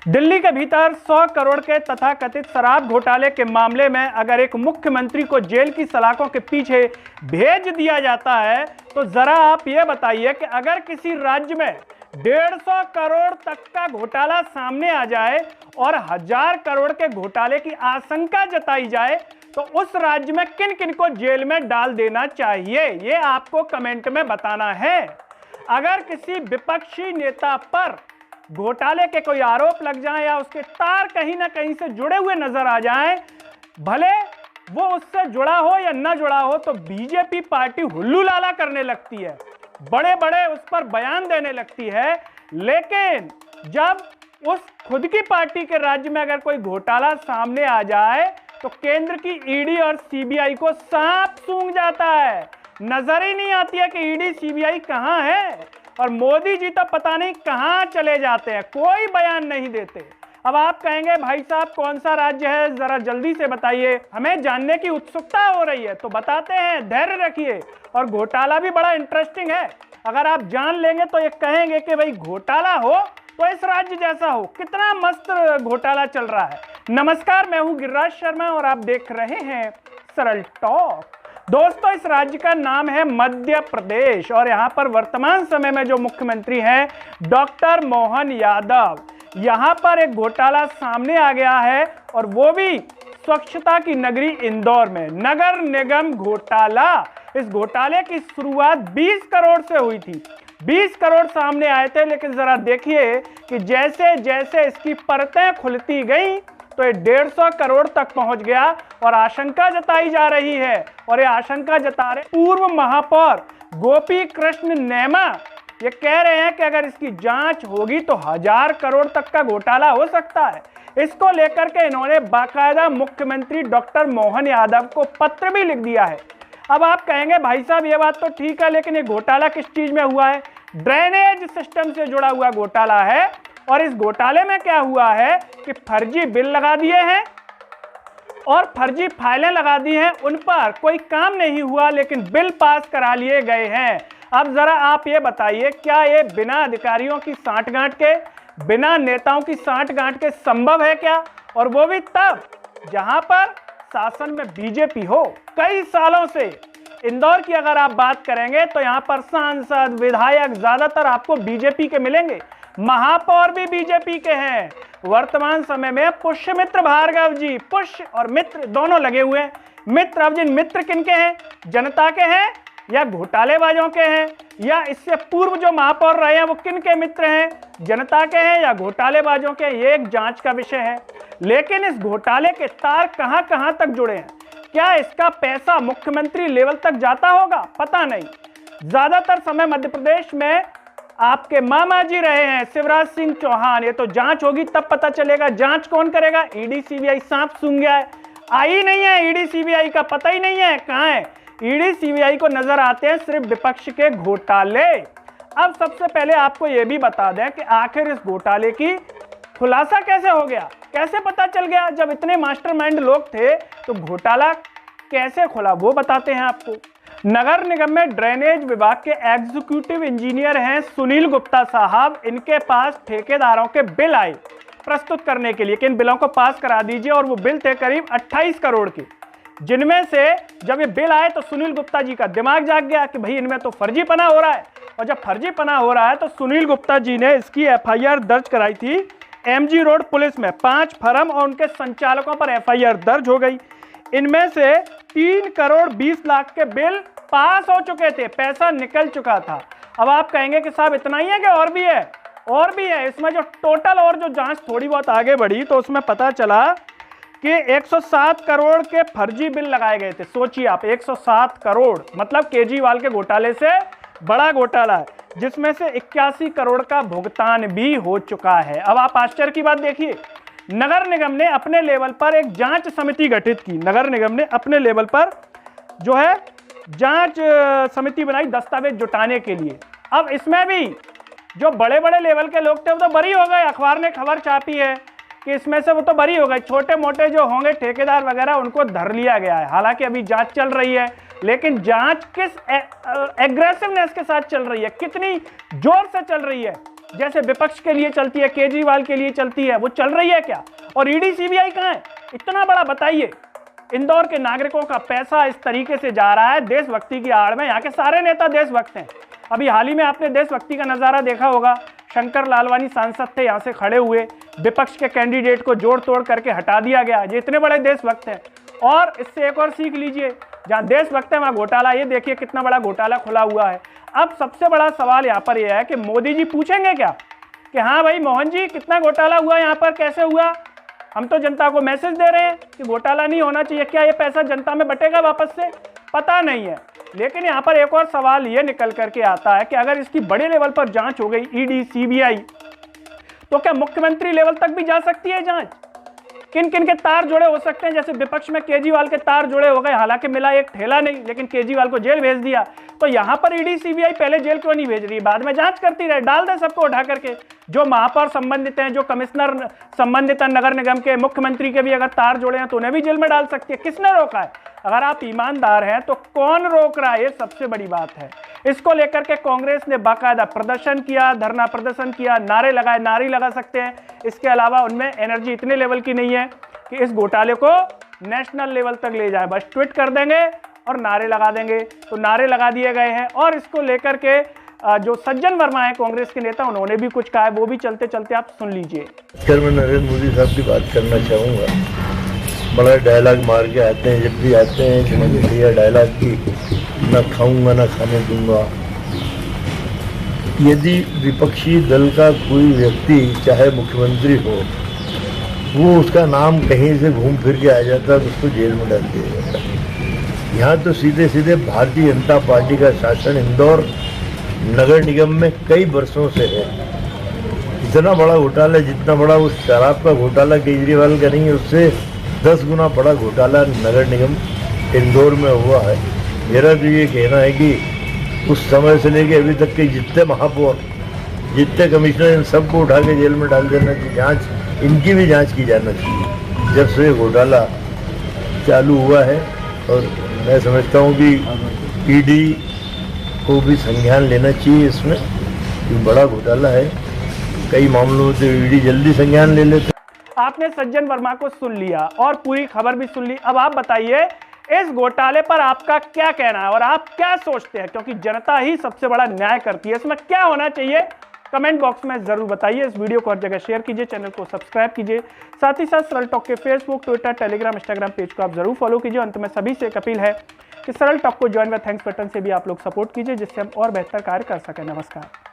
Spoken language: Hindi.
दिल्ली के भीतर 100 करोड़ के तथाकथित शराब घोटाले के मामले में अगर एक मुख्यमंत्री को जेल की सलाखों के पीछे भेज दिया जाता है तो जरा आप ये बताइए कि अगर किसी राज्य में 150 करोड़ तक का घोटाला सामने आ जाए और 1000 करोड़ के घोटाले की आशंका जताई जाए तो उस राज्य में किन किन को जेल में डाल देना चाहिए, ये आपको कमेंट में बताना है। अगर किसी विपक्षी नेता पर घोटाले के कोई आरोप लग जाए या उसके तार कहीं ना कहीं से जुड़े हुए नजर आ जाएं, भले वो उससे जुड़ा हो या ना जुड़ा हो, तो बीजेपी पार्टी हुल्लू लाला करने लगती है, बड़े बड़े उस पर बयान देने लगती है। लेकिन जब उस खुद की पार्टी के राज्य में अगर कोई घोटाला सामने आ जाए तो केंद्र की ईडी और सीबीआई को सांप सूंघ जाता है, नजर ही नहीं आती है कि ईडी सीबीआई कहां है, और मोदी जी तो पता नहीं कहां चले जाते हैं, कोई बयान नहीं देते। अब आप कहेंगे भाई साहब कौन सा राज्य है, जरा जल्दी से बताइए, हमें जानने की उत्सुकता हो रही है, तो बताते हैं, धैर्य रखिए। और घोटाला भी बड़ा इंटरेस्टिंग है, अगर आप जान लेंगे तो ये कहेंगे कि भाई घोटाला हो तो इस राज्य जैसा हो, कितना मस्त घोटाला चल रहा है। नमस्कार, मैं हूं गिरिराज शर्मा और आप देख रहे हैं सरल टॉक। दोस्तों, इस राज्य का नाम है मध्य प्रदेश और यहाँ पर वर्तमान समय में जो मुख्यमंत्री हैं डॉक्टर मोहन यादव। यहाँ पर एक घोटाला सामने आ गया है और वो भी स्वच्छता की नगरी इंदौर में, नगर निगम घोटाला। इस घोटाले की शुरुआत 20 करोड़ से हुई थी, 20 करोड़ सामने आए थे, लेकिन जरा देखिए कि जैसे जैसे इसकी परतें खुलती गई तो ये 150 करोड़ तक पहुंच गया और आशंका जताई जा रही है, और ये आशंका जता रहे पूर्व महापौर गोपी कृष्ण नेमा। ये कह रहे हैं कि अगर इसकी जांच होगी तो 1000 करोड़ तक का घोटाला हो सकता है। इसको लेकर के इन्होंने बाकायदा मुख्यमंत्री डॉक्टर मोहन यादव को पत्र भी लिख दिया है। अब आप कहेंगे भाई साहब ये बात तो ठीक है, लेकिन ये घोटाला किस चीज में हुआ है? ड्रेनेज सिस्टम से जुड़ा हुआ घोटाला है। और इस घोटाले में क्या हुआ है कि फर्जी बिल लगा दिए हैं और फर्जी फाइलें लगा दी हैं, उन पर कोई काम नहीं हुआ लेकिन बिल पास करा लिए गए हैं। अब जरा आप ये बताइए, क्या ये बिना अधिकारियों की सांठगांठ के, बिना नेताओं की सांठगांठ के संभव है क्या? और वो भी तब जहां पर शासन में बीजेपी हो। कई सालों से इंदौर की अगर आप बात करेंगे तो यहां पर सांसद, विधायक ज्यादातर आपको बीजेपी के मिलेंगे, महापौर भी बीजेपी के हैं। वर्तमान समय में पुष्यमित्र भार्गव जी, पुष्य और मित्र दोनों लगे हुए हैं। मित्र, अब जिन मित्र किनके हैं, जनता के हैं या घोटालेबाजों के हैं, या इससे पूर्व जो महापौर रहे हैं वो किनके मित्र हैं, जनता के हैं या घोटालेबाजों के, ये एक जांच का विषय है। लेकिन इस घोटाले के तार कहां कहां तक जुड़े हैं, क्या इसका पैसा मुख्यमंत्री लेवल तक जाता होगा, पता नहीं। ज्यादातर समय मध्य प्रदेश में आपके मामा जी रहे हैं शिवराज सिंह चौहान, ये तो जांच होगी तब पता चलेगा। जांच कौन करेगा? ईडी सीबीआई सांप सूंघ गया है, आई नहीं है ईडी सीबीआई का, पता ही नहीं है कहां है। ईडी सीबीआई को नजर आते हैं सिर्फ विपक्ष के घोटाले। अब सबसे पहले आपको यह भी बता दें कि आखिर इस घोटाले की खुलासा कैसे हो गया, कैसे पता चल गया? जब इतने मास्टरमाइंड लोग थे तो घोटाला कैसे खुला, वो बताते हैं आपको। नगर निगम में ड्रेनेज विभाग के एग्जीक्यूटिव इंजीनियर हैं सुनील गुप्ता साहब। इनके पास ठेकेदारों के बिल आए प्रस्तुत करने के लिए कि इन बिलों को पास करा दीजिए, और वो बिल थे करीब 28 करोड़ के, जिनमें से जब ये बिल आए तो सुनील गुप्ता जी का दिमाग जाग गया कि भाई इनमें तो फर्जीपना हो रहा है। और जब फर्जीपना हो रहा है तो सुनील गुप्ता जी ने इसकी एफआईआर दर्ज कराई थी एमजी रोड पुलिस में। 5 फर्म और उनके संचालकों पर एफआईआर दर्ज हो गई। इनमें से 3 करोड़ 20 लाख के बिल पास हो चुके थे, पैसा निकल चुका था। अब आप कहेंगे कि साहब इतना ही है कि और भी है? और भी है। इसमें जो टोटल और जो जांच थोड़ी बहुत आगे बढ़ी तो उसमें पता चला कि 107 करोड़ के फर्जी बिल लगाए गए थे। सोचिए आप, 107 करोड़ मतलब केजरीवाल के घोटाले से बड़ा घोटाला है, जिसमें से 81 करोड़ का भुगतान भी हो चुका है। अब आप आश्चर्य की बात देखिए, नगर निगम ने अपने लेवल पर एक जांच समिति गठित की। नगर निगम ने अपने लेवल पर जो है जांच समिति बनाई दस्तावेज जुटाने के लिए। अब इसमें भी जो बड़े बड़े लेवल के लोग थे वो तो बरी हो गए, अखबार ने खबर छापी है कि इसमें से वो तो बरी हो गए। छोटे मोटे जो होंगे ठेकेदार वगैरह उनको धर लिया गया है। हालांकि अभी जांच चल रही है, लेकिन जांच किस एग्रेसिवनेस के साथ चल रही है, कितनी जोर से चल रही है, जैसे विपक्ष के लिए चलती है, केजरीवाल के लिए चलती है, वो चल रही है क्या? और ईडी सीबीआई कहाँ है? इतना बड़ा बताइए। इंदौर के नागरिकों का पैसा इस तरीके से जा रहा है देशभक्ति की आड़ में। यहाँ के सारे नेता देशभक्त हैं। अभी हाल ही में आपने देशभक्ति का नज़ारा देखा होगा, शंकर लालवानी सांसद थे, यहाँ से खड़े हुए, विपक्ष के कैंडिडेट को जोड़ तोड़ करके हटा दिया गया। ये इतने बड़े देशभक्त हैं। और इससे एक और सीख लीजिए, जहाँ देशभक्त है वहाँ घोटाला। ये देखिए कितना बड़ा घोटाला खुला हुआ है। अब सबसे बड़ा सवाल यहाँ पर यह है कि मोदी जी पूछेंगे क्या कि हाँ भाई मोहन जी कितना घोटाला हुआ यहाँ पर, कैसे हुआ? हम तो जनता को मैसेज दे रहे हैं कि घोटाला नहीं होना चाहिए। क्या ये पैसा जनता में बटेगा वापस से? पता नहीं है। लेकिन यहाँ पर एक और सवाल ये निकल करके आता है कि अगर इसकी बड़े लेवल पर जांच हो गई, ईडी सीबीआई, तो क्या मुख्यमंत्री लेवल तक भी जा सकती है जांच? किन किन के तार जुड़े हो सकते हैं? जैसे विपक्ष में केजरीवाल के तार जुड़े हो गए, हालांकि मिला एक ठेला नहीं, लेकिन केजरीवाल को जेल भेज दिया। तो यहाँ पर ईडी सीबीआई पहले जेल क्यों नहीं भेज रही? बाद में जांच करती रहे, डाल दे सबको उठा करके। जो महापौर संबंधित हैं, जो कमिश्नर संबंधित हैं नगर निगम के, मुख्यमंत्री के भी अगर तार जुड़े हैं तो उन्हें भी जेल में डाल सकती है। किसने रोका है? अगर आप ईमानदार हैं तो कौन रोक रहा है? ये सबसे बड़ी बात है। इसको लेकर के कांग्रेस ने बाकायदा प्रदर्शन किया, धरना प्रदर्शन किया, नारे लगाए। नारे लगा सकते हैं, इसके अलावा उनमें एनर्जी इतने लेवल की नहीं है कि इस घोटाले को नेशनल लेवल तक ले जाए। बस ट्वीट कर देंगे और नारे लगा देंगे। तो नारे लगा दिए गए हैं। और इसको लेकर के जो सज्जन वर्मा है कांग्रेस के नेता, उन्होंने भी कुछ कहा है, वो भी चलते चलते आप सुन लीजिए। मैं नरेंद्र मोदी साहब की बात करना चाहूँगा। बड़ा डायलॉग मार के आते हैं, जब भी आते हैं कि मैंने भैया डायलॉग की, ना खाऊंगा ना खाने दूंगा। यदि विपक्षी दल का कोई व्यक्ति चाहे मुख्यमंत्री हो, वो उसका नाम कहीं से घूम फिर के आ जाता है तो उसको जेल में डाल दिया जाता है। यहाँ तो सीधे सीधे भारतीय जनता पार्टी का शासन इंदौर नगर निगम में कई वर्षों से है। इतना बड़ा घोटाला, जितना बड़ा उस शराब का घोटाला केजरीवाल का नहीं है, उससे 10 गुना बड़ा घोटाला नगर निगम इंदौर में हुआ है। मेरा तो ये कहना है कि उस समय से लेके अभी तक के जितने महापौर, जितने कमिश्नर, इन सबको उठा के जेल में डाल देना चाहिए। जांच, इनकी भी जांच की जाना चाहिए। जब से घोटाला चालू हुआ है, और मैं समझता हूँ कि ईडी को भी संज्ञान लेना चाहिए इसमें, कि बड़ा घोटाला है। कई मामलों में तो ईडी जल्दी संज्ञान ले लेते। आपने सज्जन वर्मा को सुन लिया और पूरी खबर भी सुन ली। अब आप बताइए इस घोटाले पर आपका क्या कहना है और आप क्या सोचते हैं, क्योंकि जनता ही सबसे बड़ा न्याय करती है। इसमें क्या होना चाहिए कमेंट बॉक्स में जरूर बताइए। इस वीडियो को हर जगह शेयर कीजिए, चैनल को सब्सक्राइब कीजिए। साथ ही साथ सरल टॉक के Facebook, Twitter, Telegram, Instagram page को आप जरूर फॉलो कीजिए। अंत में सभी से एक अपील है कि सरल टॉक को ज्वाइन व थैंक्स बटन से भी आप लोग सपोर्ट कीजिए, जिससे हम और बेहतर कार्य कर सकें। नमस्कार।